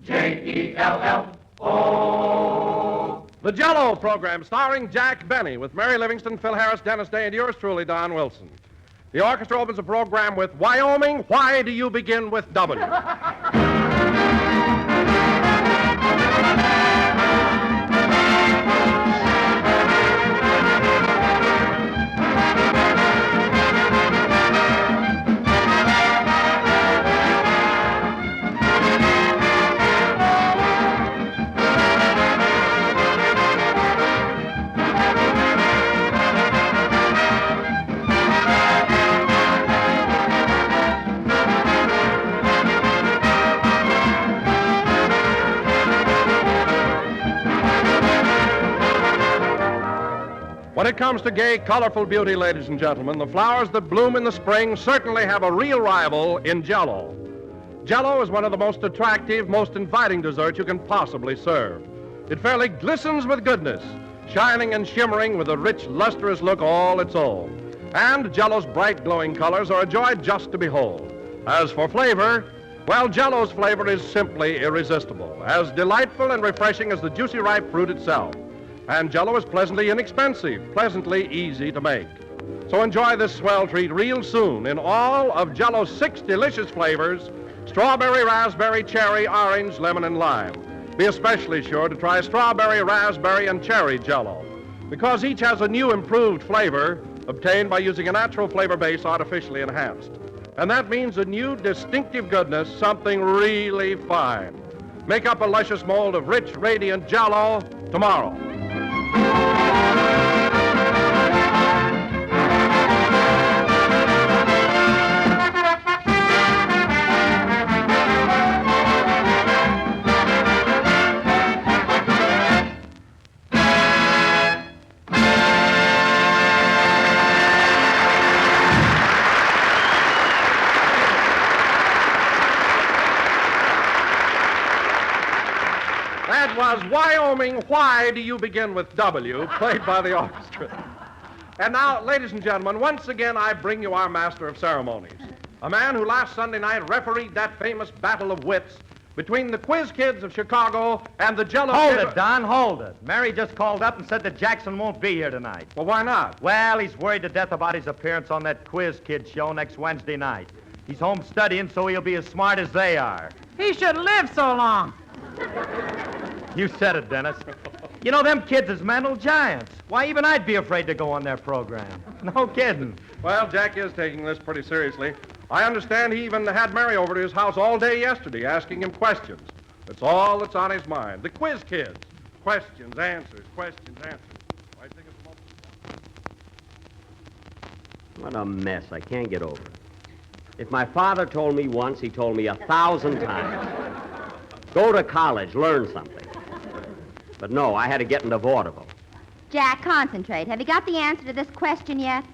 J-E-L-L-O. The Jell-O program starring Jack Benny with Mary Livingston, Phil Harris, Dennis Day, and yours truly, Don Wilson. The orchestra opens the program with Wyoming, Why Do You Begin with W? When it comes to gay, colorful beauty, ladies and gentlemen, the flowers that bloom in the spring certainly have a real rival in Jell-O. Jell-O is one of the most attractive, most inviting desserts you can possibly serve. It fairly glistens with goodness, shining and shimmering with a rich, lustrous look all its own. And Jell-O's bright, glowing colors are a joy just to behold. As for flavor, well, Jell-O's flavor is simply irresistible, as delightful and refreshing as the juicy, ripe fruit itself. And Jell-O is pleasantly inexpensive, pleasantly easy to make. So enjoy this swell treat real soon in all of Jell-O's 6 delicious flavors: strawberry, raspberry, cherry, orange, lemon, and lime. Be especially sure to try strawberry, raspberry, and cherry Jell-O, because each has a new improved flavor obtained by using a natural flavor base artificially enhanced. And that means a new distinctive goodness, something really fine. Make up a luscious mold of rich, radiant Jell-O tomorrow. That was Wyoming, Why Do You Begin with W, played by the orchestra. And now, ladies and gentlemen, once again I bring you our master of ceremonies, a man who last Sunday night refereed that famous battle of wits between the Quiz Kids of Chicago and the Jell-O Hold Kids. it, Don, hold it. Mary just called up and said that Jackson won't be here tonight. Well, why not? Well, he's worried to death about his appearance on that Quiz Kid show next Wednesday night. He's home studying so he'll be as smart as they are. He should live so long. You said it, Dennis. You know, them kids is mental giants. Why, even I'd be afraid to go on their program. No kidding. Well, Jack is taking this pretty seriously. I understand he even had Mary over to his house all day yesterday asking him questions. That's all that's on his mind. The Quiz Kids. Questions, answers, questions, answers. I think it's the most... What a mess. I can't get over it. If my father told me once, he told me 1,000 times. Go to college, learn something. But no, I had to get into vaudeville. Jack, concentrate. Have you got the answer to this question yet?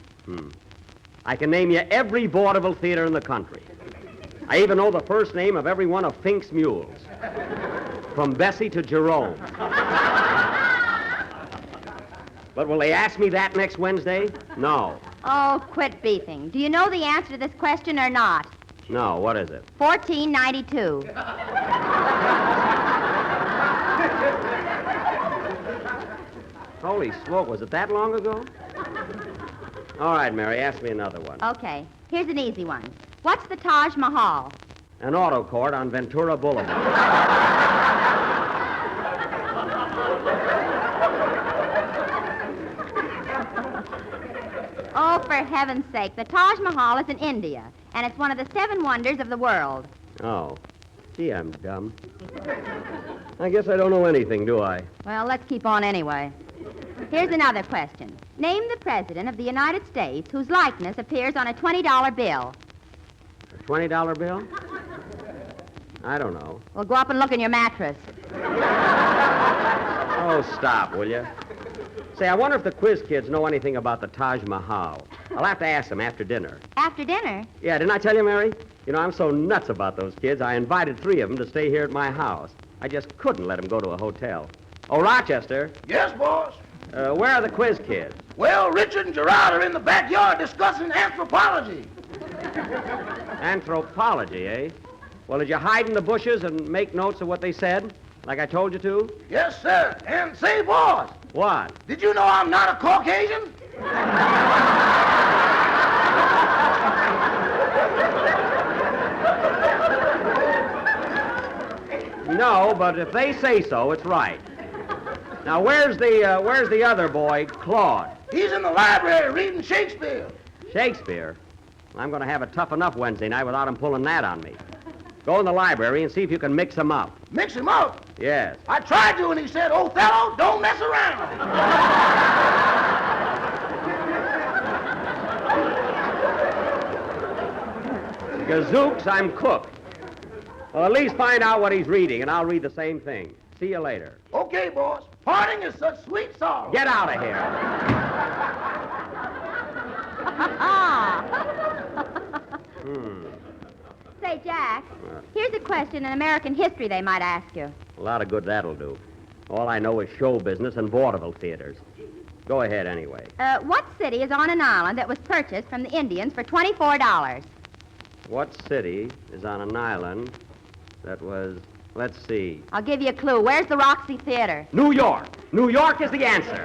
I can name you every vaudeville theater in the country. I even know the first name of every one of Fink's mules. From Bessie to Jerome. But will they ask me that next Wednesday? No. Oh, quit beefing. Do you know the answer to this question or not? No, what is it? 1492. Holy smoke, was it that long ago? All right, Mary, ask me another one. Okay, here's an easy one. What's the Taj Mahal? An auto court on Ventura Boulevard. Oh, for heaven's sake, the Taj Mahal is in India, and it's one of the 7 wonders of the world. Oh. Gee, I'm dumb. I guess I don't know anything, do I? Well, let's keep on anyway. Here's another question. Name the President of the United States whose likeness appears on a $20 bill. A $20 bill? I don't know. Well, go up and look in your mattress. Oh, stop, will you? Say, I wonder if the Quiz Kids know anything about the Taj Mahal. I'll have to ask them after dinner. After dinner? Yeah, didn't I tell you, Mary? You know, I'm so nuts about those kids, I invited 3 of them to stay here at my house. I just couldn't let them go to a hotel. Oh, Rochester. Yes, boss? Where are the Quiz Kids? Well, Richard and Gerard are in the backyard discussing anthropology. Anthropology, eh? Well, did you hide in the bushes and make notes of what they said, like I told you to? Yes, sir. And say, boss, What? did you know I'm not a Caucasian? No, but if they say so, it's right. Now, where's the other boy, Claude? He's in the library reading Shakespeare. Shakespeare? I'm going to have a tough enough Wednesday night without him pulling that on me. Go in the library and see if you can mix him up. Mix him up. Yes. I tried to, and he said, Othello, don't mess around. Gazooks, I'm cooked. Well, at least find out what he's reading, and I'll read the same thing. See you later. Okay, boss. Parting is such sweet sorrow. Get out of here. Say, Jack, here's a question in American history they might ask you. A lot of good that'll do. All I know is show business and vaudeville theaters. Go ahead anyway. What city is on an island that was purchased from the Indians for $24? What city is on an island that was, let's see, I'll give you a clue. Where's the Roxy Theater? New York. New York is the answer.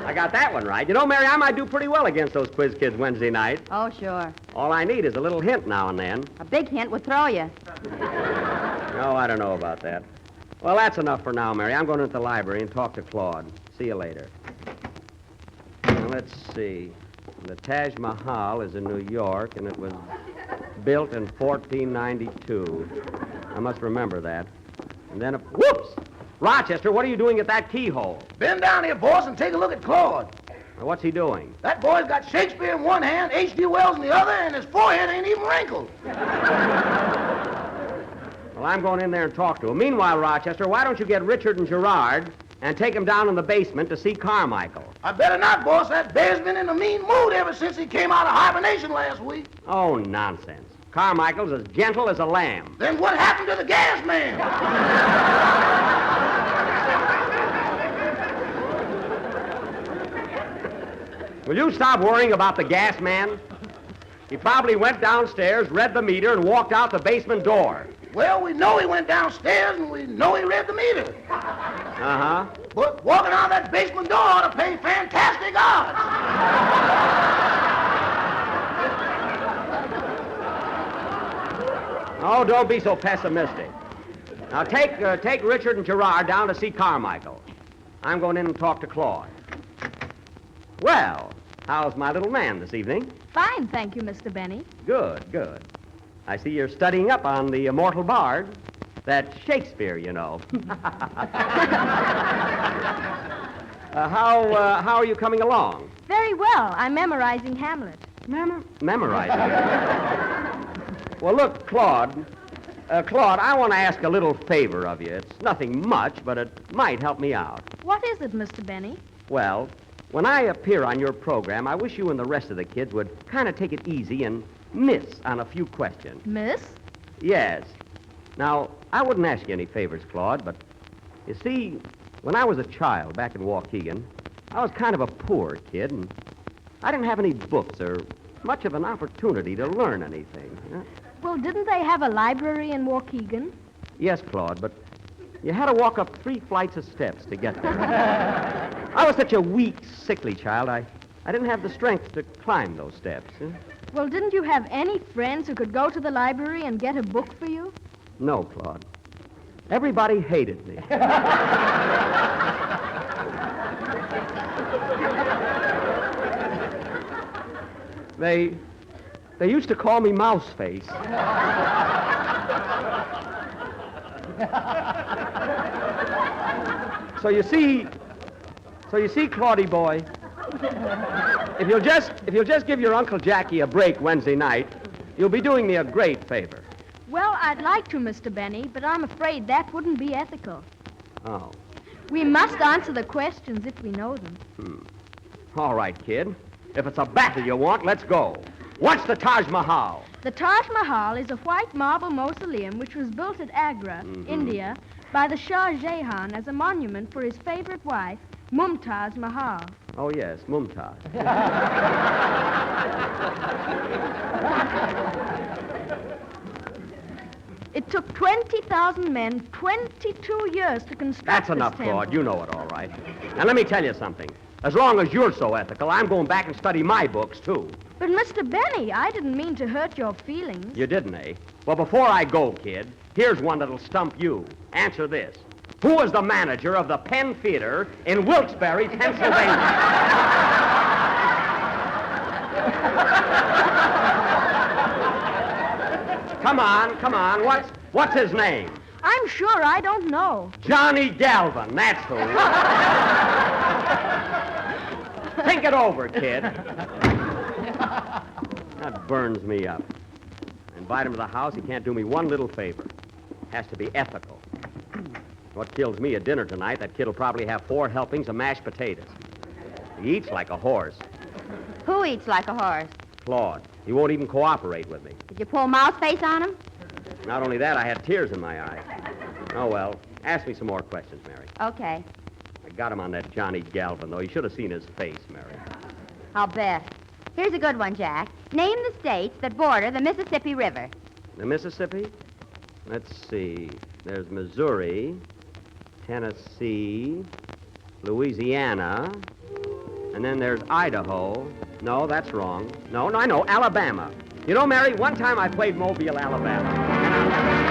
I got that one right. You know, Mary, I might do pretty well against those quiz kids Wednesday night. Oh, sure. All I need is a little hint now and then. A big hint would throw you. No, I don't know about that. Well, that's enough for now, Mary. I'm going into the library and talk to Claude. See you later. Now, let's see. The Taj Mahal is in New York, and it was built in 1492. I must remember that. And then, whoops! Rochester, what are you doing at that keyhole? Bend down here, boss, and take a look at Claude. Well, what's he doing? That boy's got Shakespeare in one hand, H.G. Wells in the other, and his forehead ain't even wrinkled. Well, I'm going in there and talk to him. Meanwhile, Rochester, why don't you get Richard and Gerard and take him down in the basement to see Carmichael? I better not, boss. That bear's been in a mean mood ever since he came out of hibernation last week. Oh, nonsense. Carmichael's as gentle as a lamb. Then what happened to the gas man? Will you stop worrying about the gas man? He probably went downstairs, read the meter, and walked out the basement door. Well, we know he went downstairs, and we know he read the meter. Uh-huh. But walking out that basement door ought to pay fantastic odds. Oh, don't be so pessimistic. Now, take Richard and Gerard down to see Carmichael. I'm going in and talk to Claude. Well, how's my little man this evening? Fine, thank you, Mr. Benny. Good, good. I see you're studying up on the immortal bard. That's Shakespeare, you know. How are you coming along? Very well. I'm memorizing Hamlet. Memorizing. Well, look, Claude, I want to ask a little favor of you. It's nothing much, but it might help me out. What is it, Mr. Benny? Well, when I appear on your program, I wish you and the rest of the kids would kind of take it easy and miss on a few questions. Miss? Yes. Now, I wouldn't ask you any favors, Claude, but you see, when I was a child back in Waukegan, I was kind of a poor kid, and I didn't have any books or much of an opportunity to learn anything. Well, didn't they have a library in Waukegan? Yes, Claude, but you had to walk up 3 flights of steps to get there. I was such a weak, sickly child, I didn't have the strength to climb those steps. Well, didn't you have any friends who could go to the library and get a book for you? No, Claude. Everybody hated me. They used to call me Mouseface. So you see, Claudie boy, if you'll just give your Uncle Jackie a break Wednesday night, you'll be doing me a great favor. Well, I'd like to, Mr. Benny, but I'm afraid that wouldn't be ethical. Oh. We must answer the questions if we know them. All right, kid. If it's a battle you want, let's go. What's the Taj Mahal? The Taj Mahal is a white marble mausoleum which was built at Agra, India, by the Shah Jahan as a monument for his favorite wife, Mumtaz Mahal. Oh, yes, Mumtaz. It took 20,000 men 22 years to construct That's this enough, temple. Claude. You know it all right. And let me tell you something. As long as you're so ethical, I'm going back and study my books, too. But, Mr. Benny, I didn't mean to hurt your feelings. You didn't, eh? Well, before I go, kid, here's one that'll stump you. Answer this. Who was the manager of the Penn Theater in Wilkes-Barre, Pennsylvania? Come on. What's his name? I'm sure I don't know. Johnny Galvin, that's who. Think it over, kid. That burns me up. I invite him to the house, he can't do me one little favor. Has to be ethical. What kills me at dinner tonight, that kid'll probably have 4 helpings of mashed potatoes. He eats like a horse. Who eats like a horse? Claude. He won't even cooperate with me. Did you pull mouse face on him? Not only that, I had tears in my eyes. Oh, well, ask me some more questions, Mary. Okay, I got him on that Johnny Galvin, though. You should have seen his face, Mary. I'll bet. Here's a good one, Jack. Name the states that border the Mississippi River. The Mississippi? Let's see. There's Missouri, Tennessee, Louisiana, and then there's Idaho. No, that's wrong. No, I know, Alabama. You know, Mary, one time I played Mobile, Alabama. And I'll never...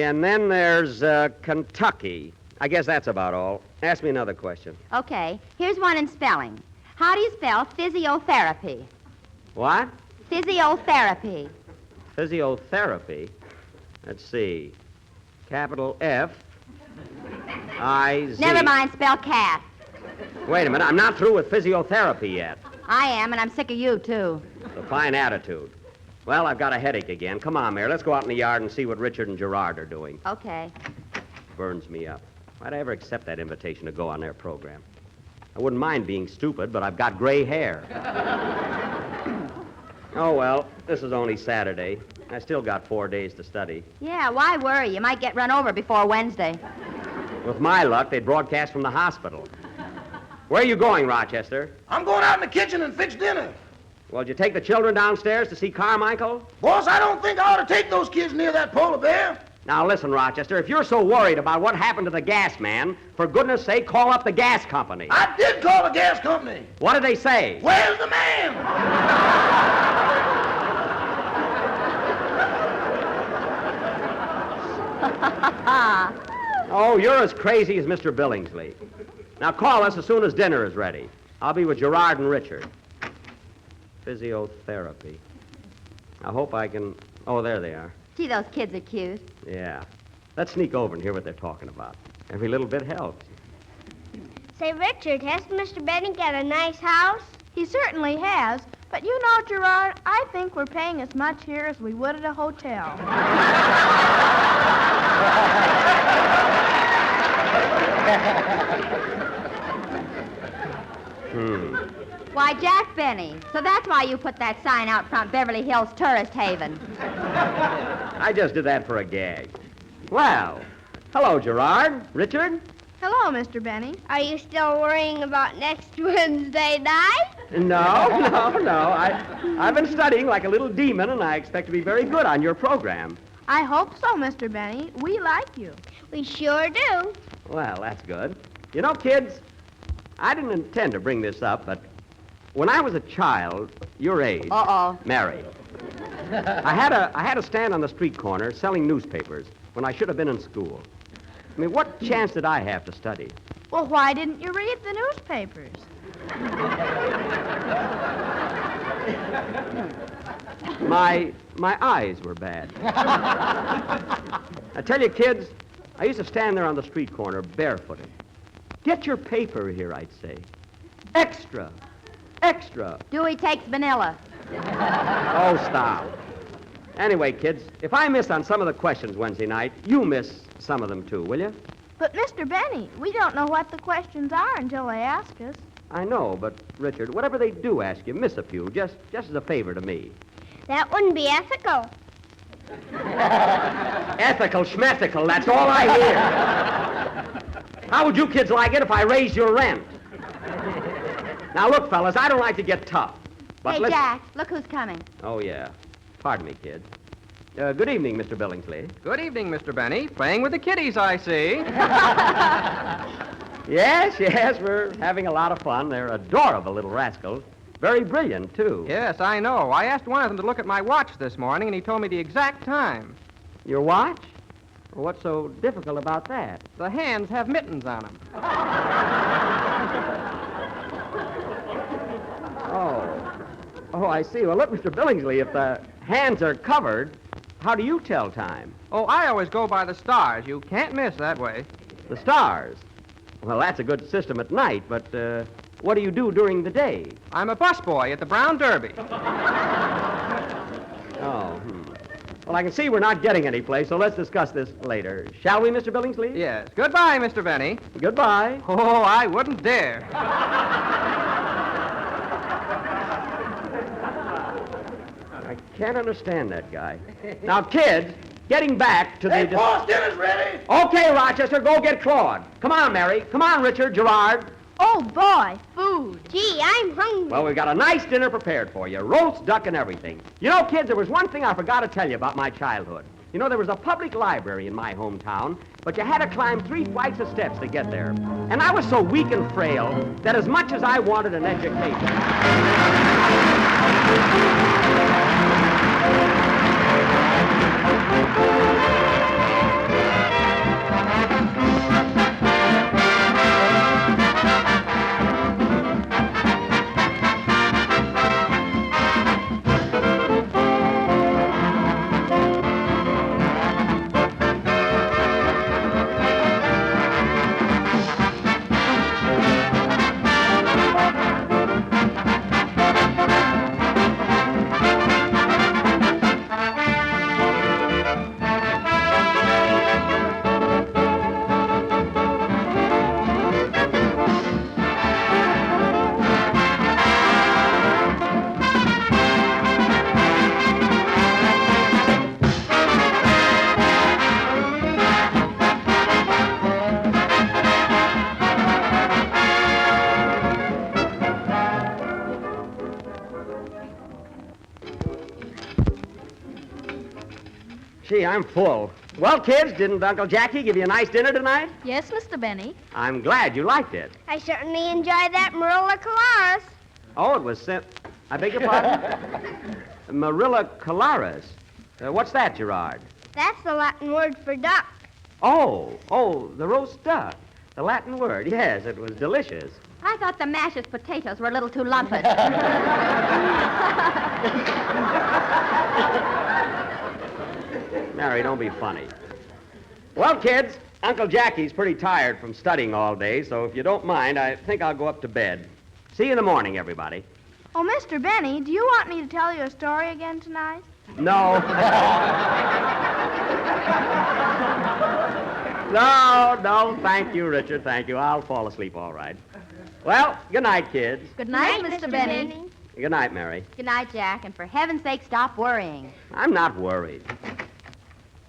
And then there's Kentucky. I guess that's about all. Ask me another question. Okay, here's one in spelling. How do you spell physiotherapy? What? Physiotherapy. Physiotherapy? Let's see. Capital F, I, Z. Never mind, spell cat. Wait a minute. I'm not through with physiotherapy yet. I am, and I'm sick of you, too. It's a fine attitude. Well, I've got a headache again. Come on, Mary. Let's go out in the yard and see what Richard and Gerard are doing. Okay. Burns me up. Why'd I ever accept that invitation to go on their program? I wouldn't mind being stupid, but I've got gray hair. Oh, well, this is only Saturday. I still got 4 days to study. Yeah, why worry? You might get run over before Wednesday. With my luck, they'd broadcast from the hospital. Where are you going, Rochester? I'm going out in the kitchen and fix dinner. Well, did you take the children downstairs to see Carmichael? Boss, I don't think I ought to take those kids near that polar bear. Now, listen, Rochester, if you're so worried about what happened to the gas man, for goodness sake, call up the gas company. I did call the gas company. What did they say? Where's the man? Oh, you're as crazy as Mr. Billingsley. Now, call us as soon as dinner is ready. I'll be with Gerard and Richard. Physiotherapy. I hope I can... Oh, there they are. Gee, those kids are cute. Yeah. Let's sneak over and hear what they're talking about. Every little bit helps. Say, Richard, hasn't Mr. Benny got a nice house? He certainly has. But you know, Gerard, I think we're paying as much here as we would at a hotel. Why, Jack Benny. So that's why you put that sign out front, Beverly Hills Tourist Haven. I just did that for a gag. Well, hello, Gerard. Richard? Hello, Mr. Benny. Are you still worrying about next Wednesday night? No. I've been studying like a little demon, and I expect to be very good on your program. I hope so, Mr. Benny. We like you. We sure do. Well, that's good. You know, kids, I didn't intend to bring this up, but when I was a child, your age, Uh-oh. Mary, I had a stand on the street corner selling newspapers when I should have been in school. I mean, what chance did I have to study? Well, why didn't you read the newspapers? My eyes were bad. I tell you, kids, I used to stand there on the street corner barefooted. Get your paper here, I'd say. Extra. Extra. Dewey takes vanilla. Oh, stop. Anyway, kids, if I miss on some of the questions Wednesday night, you miss some of them too, will you? But, Mr. Benny, we don't know what the questions are until they ask us. I know, but, Richard, whatever they do ask you, miss a few, just as a favor to me. That wouldn't be ethical. Ethical schmethical, that's all I hear. How would you kids like it if I raised your rent? Now, look, fellas, I don't like to get tough. But Hey, let's... Jack, look who's coming. Oh, yeah. Pardon me, kid. Good evening, Mr. Billingsley. Good evening, Mr. Benny. Playing with the kiddies, I see. Yes, we're having a lot of fun. They're adorable little rascals. Very brilliant, too. Yes, I know. I asked one of them to look at my watch this morning, and he told me the exact time. Your watch? Well, what's so difficult about that? The hands have mittens on them. Oh, I see. Well, look, Mr. Billingsley, if the hands are covered, how do you tell time? Oh, I always go by the stars. You can't miss that way. The stars. Well, that's a good system at night, but what do you do during the day? I'm a busboy at the Brown Derby. Well, I can see we're not getting any place, so let's discuss this later. Shall we, Mr. Billingsley? Yes. Goodbye, Mr. Benny. Goodbye. Oh, I wouldn't dare. I can't understand that guy. Now, kids, getting back to Hey, the... boss, dinner's ready. Okay, Rochester, go get Claude. Come on, Mary. Come on, Richard, Gerard. Oh, boy, food. Gee, I'm hungry. Well, we've got a nice dinner prepared for you. Roast duck and everything. You know, kids, there was one thing I forgot to tell you about my childhood. You know, there was a public library in my hometown, but you had to climb 3 flights of steps to get there. And I was so weak and frail that as much as I wanted an education... Gee, I'm full. Well, kids, didn't Uncle Jackie give you a nice dinner tonight? Yes, Mr. Benny. I'm glad you liked it. I certainly enjoyed that Marilla Colares. Oh, it was I beg your pardon? Marilla Colares. What's that, Gerard? That's the Latin word for duck. Oh, the roast duck. The Latin word. Yes, it was delicious. I thought the mashed potatoes were a little too lumpy. Mary, don't be funny. Well, kids, Uncle Jackie's pretty tired from studying all day, so if you don't mind, I think I'll go up to bed. See you in the morning, everybody. Oh, Mr. Benny, do you want me to tell you a story again tonight? No. No, thank you, Richard, thank you. I'll fall asleep all right. Well, good night, kids. Good night, Mr. Benny. Good night, Mary. Good night, Jack, and for heaven's sake, stop worrying. I'm not worried.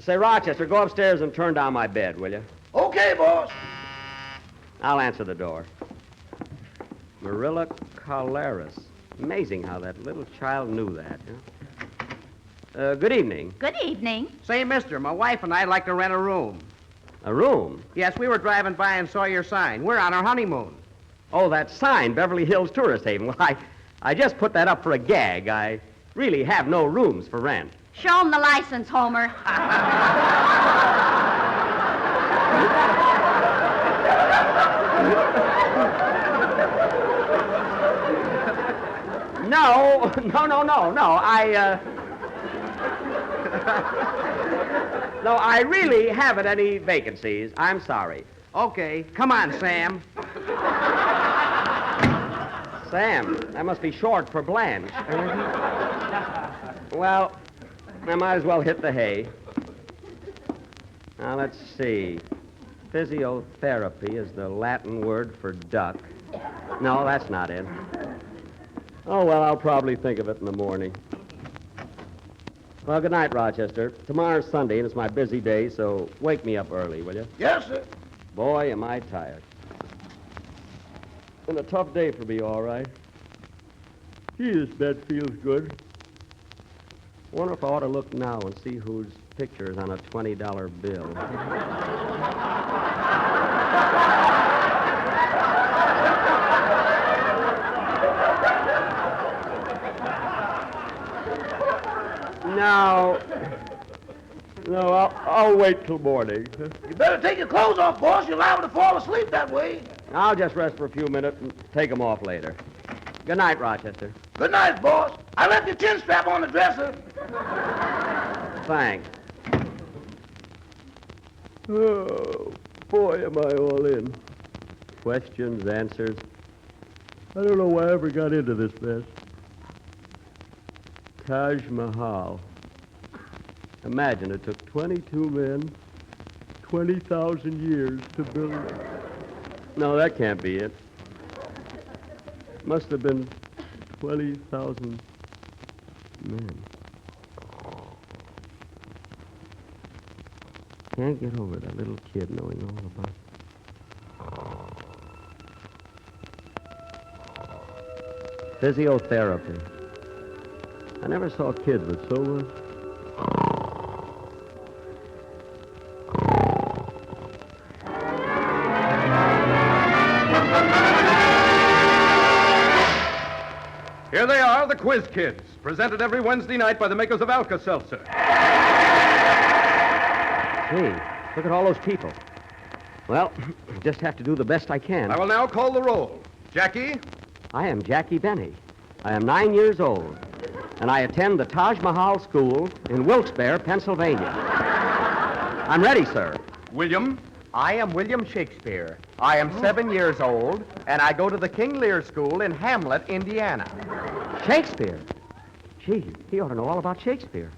Say, Rochester, go upstairs and turn down my bed, will you? Okay, boss. I'll answer the door. Marilla Colares. Amazing how that little child knew that. Huh? Good evening. Good evening. Say, mister, my wife and I'd like to rent a room. A room? Yes, we were driving by and saw your sign. We're on our honeymoon. Oh, that sign, Beverly Hills Tourist Haven. Well, I just put that up for a gag. I really have no rooms for rent. Show him the license, Homer. No. No, I really haven't any vacancies. I'm sorry. Okay, come on, Sam. Sam, that must be short for Blanche. Well, I might as well hit the hay. Now, let's see. Physiotherapy is the Latin word for duck. No, that's not it. Oh, well, I'll probably think of it in the morning. Well, good night, Rochester. Tomorrow's Sunday, and it's my busy day, so wake me up early, will you? Yes, sir. Boy, am I tired. Been a tough day for me, all right. Gee, this bed feels good. Wonder if I ought to look now and see whose picture is on a $20 bill. No, I'll wait till morning. You better take your clothes off, boss. You're liable to fall asleep that way. I'll just rest for a few minutes and take them off later. Good night, Rochester. Good night, boss. I left your chin strap on the dresser. Thanks. Oh, boy, am I all in. Questions, answers. I don't know why I ever got into this mess. Taj Mahal. Imagine it took 22 men, 20,000 years to build it. No, that can't be it. Must have been 20,000 men. Can't get over that little kid knowing all about it. Physiotherapy. I never saw kids with so much. Here they are, the Quiz Kids, presented every Wednesday night by the makers of Alka-Seltzer. Gee, look at all those people. Well, just have to do the best I can. I will now call the roll. Jackie? I am Jackie Benny. I am 9 years old, and I attend the Taj Mahal School in Wilkes-Barre, Pennsylvania. I'm ready, sir. William? I am William Shakespeare. I am 7 years old, and I go to the King Lear School in Hamlet, Indiana. Shakespeare? Gee, he ought to know all about Shakespeare.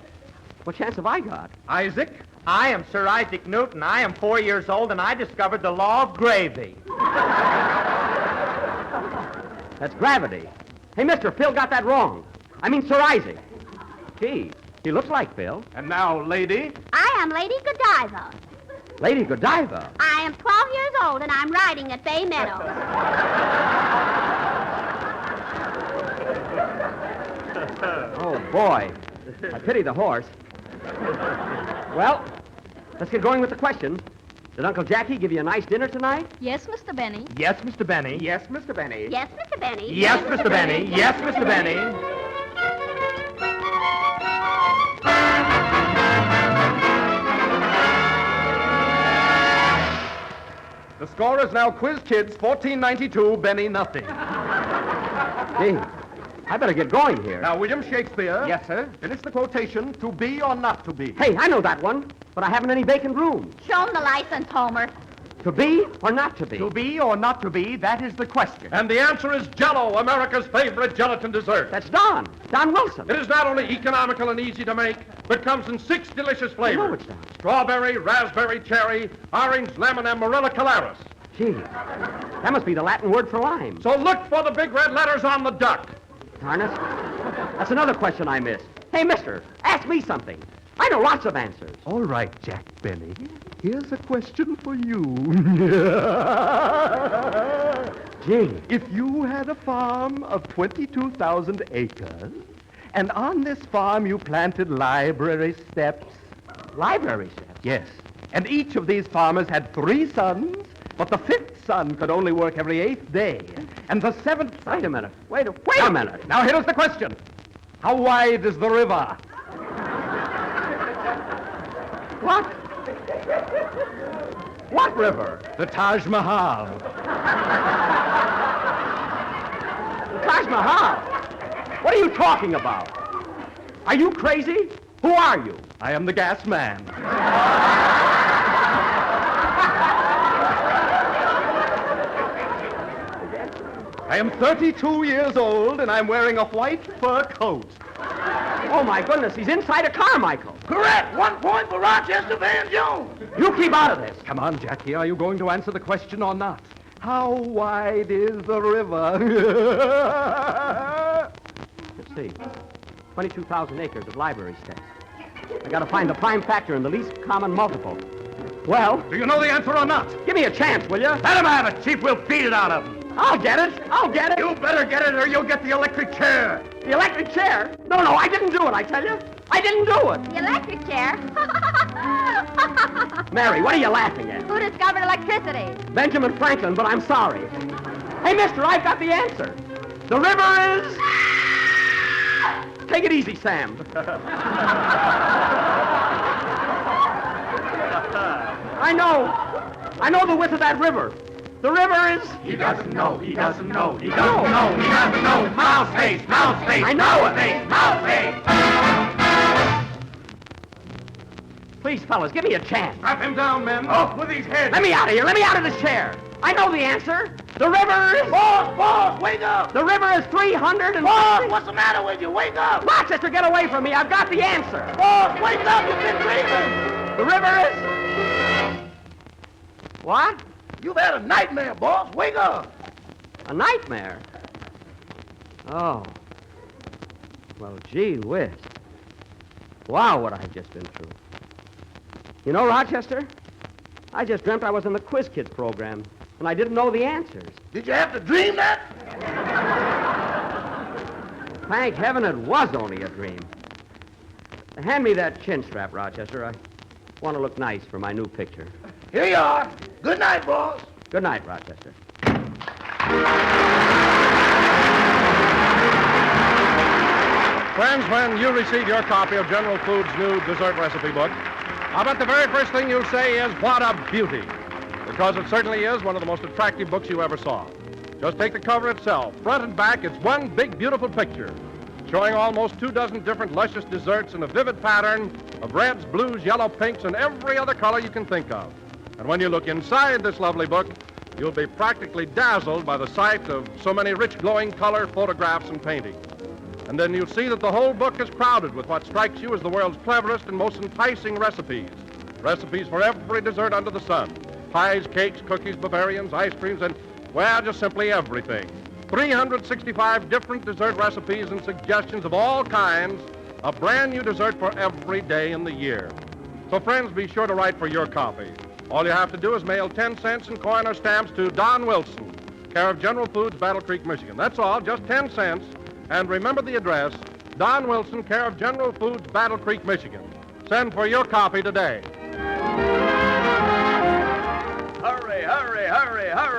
What chance have I got? Isaac? I am Sir Isaac Newton. I am 4 years old, and I discovered the law of gravy. That's gravity. Hey, mister, Phil got that wrong. I mean Sir Isaac. Gee, he looks like Phil. And now, lady? I am Lady Godiva. Lady Godiva. I am 12 years old, and I'm riding at Bay Meadows. Oh, boy. I pity the horse. Well, let's get going with the questions. Did Uncle Jackie give you a nice dinner tonight? Yes, Mr. Benny. Yes, Mr. Benny. Yes, Mr. Benny. Yes, Mr. Benny. Yes, Mr. Benny. Yes, Mr. Benny. The score is now Quiz Kids 1492, Benny nothing. Gee, I better get going here. Now, William Shakespeare. Yes, sir. Finish the quotation, to be or not to be. Hey, I know that one, but I haven't any vacant room. Show him the license, Homer. To be or not to be? To be or not to be, that is the question. And the answer is Jell-O, America's favorite gelatin dessert. That's Don. Don Wilson. It is not only economical and easy to make, but comes in 6 delicious flavors. I know it's Don. Strawberry, raspberry, cherry, orange, lemon, and Morella Calaris. Gee, that must be the Latin word for lime. So look for the big red letters on the duck. Darn it. That's another question I missed. Hey, mister, ask me something. I know lots of answers. All right, Jack Benny. Here's a question for you. Gee, If you had a farm of 22,000 acres, and on this farm you planted library steps. library steps. Yes. And each of these farmers had 3 sons, but the 5th son could only work every 8th day. And the 7th... Wait a minute. Wait a minute. Now, here's the question. How wide is the river? What? What river? The Taj Mahal. Taj Mahal. What are you talking about? Are you crazy? Who are you? I am the gas man. I am 32 years old, and I'm wearing a white fur coat. Oh, my goodness, he's inside a Carmichael. Correct. 1 point for Rochester Van Jones. You keep out of this. Come on, Jackie, are you going to answer the question or not? How wide is the river? Let's see. 22,000 acres of library space. I gotta find the prime factor and the least common multiple. Well, Do you know the answer or not? give me a chance, will you? Let him have it, Chief. We'll beat it out of him. I'll get it. I'll get it. You better get it or you'll get the electric chair. The electric chair? No, I didn't do it, I tell you. I didn't do it. The electric chair? Mary, what are you laughing at? Who discovered electricity? Benjamin Franklin, but I'm sorry. Hey, mister, I've got the answer. The river is... Take it easy, Sam. I know the width of that river. The river is... He doesn't know. He doesn't know. He doesn't know. He doesn't know. Mouse face. Mouse face. I know it. Mouse face. Please, fellas, give me a chance. Strap him down, men. Off with his head. Let me out of here. Let me out of this chair. I know the answer. The river is... Boss, wake up. The river is 300 and... Boss, what's the matter with you? Wake up. Rochester, get away from me. I've got the answer. Boss, wake up. You've been dreaming. The river is... What? You've had a nightmare, boss. Wake up. A nightmare? Oh. Well, gee whiz. Wow, what I've just been through. You know, Rochester, I just dreamt I was in the Quiz Kids program, and I didn't know the answers. Did you have to dream that? Thank heaven it was only a dream. Hand me that chin strap, Rochester. I want to look nice for my new picture. Here you are. Good night, boss. Good night, Rochester. Friends, when you receive your copy of General Foods' new dessert recipe book, I bet the very first thing you'll say is, what a beauty. Because it certainly is one of the most attractive books you ever saw. Just take the cover itself. Front and back, it's one big, beautiful picture, showing almost 24 different luscious desserts in a vivid pattern of reds, blues, yellow, pinks, and every other color you can think of. And when you look inside this lovely book, you'll be practically dazzled by the sight of so many rich, glowing color photographs and paintings. And then you'll see that the whole book is crowded with what strikes you as the world's cleverest and most enticing recipes. Recipes for every dessert under the sun. Pies, cakes, cookies, Bavarians, ice creams, and, well, just simply everything. 365 different dessert recipes and suggestions of all kinds. A brand new dessert for every day in the year. So, friends, be sure to write for your copy. All you have to do is mail 10 cents in coin or stamps to Don Wilson, care of General Foods, Battle Creek, Michigan. That's all, just 10 cents. And remember the address, Don Wilson, care of General Foods, Battle Creek, Michigan. Send for your copy today. Hurry.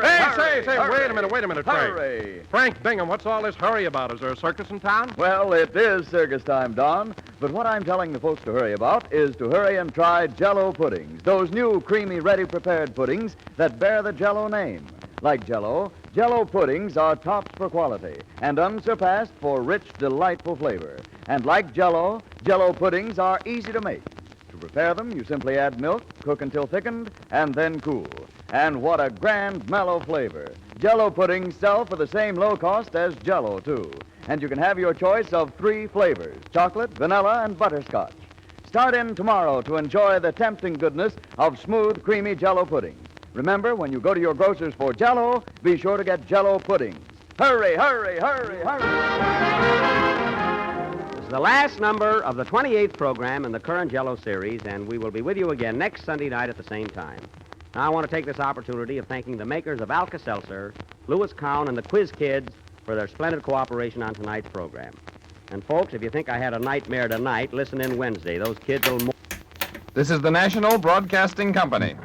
Hey, say, wait a minute, Frank. Hurry. Frank Bingham, what's all this hurry about? Is there a circus in town? Well, it is circus time, Don. But what I'm telling the folks to hurry about is to hurry and try Jell-O puddings, those new creamy, ready-prepared puddings that bear the Jell-O name. Like Jell-O, Jell-O puddings are tops for quality and unsurpassed for rich, delightful flavor. And like Jell-O, Jell-O puddings are easy to make. To prepare them, you simply add milk, cook until thickened, and then cool. And what a grand, mellow flavor. Jell-O puddings sell for the same low cost as Jell-O, too. And you can have your choice of 3 flavors, chocolate, vanilla, and butterscotch. Start in tomorrow to enjoy the tempting goodness of smooth, creamy Jell-O puddings. Remember, when you go to your grocer's for Jell-O, be sure to get Jell-O puddings. Hurry. This is the last number of the 28th program in the current Jell-O series, and we will be with you again next Sunday night at the same time. Now, I want to take this opportunity of thanking the makers of Alka-Seltzer, Louis Cowan, and the Quiz Kids for their splendid cooperation on tonight's program. And, folks, if you think I had a nightmare tonight, listen in Wednesday. Those kids will... This is the National Broadcasting Company.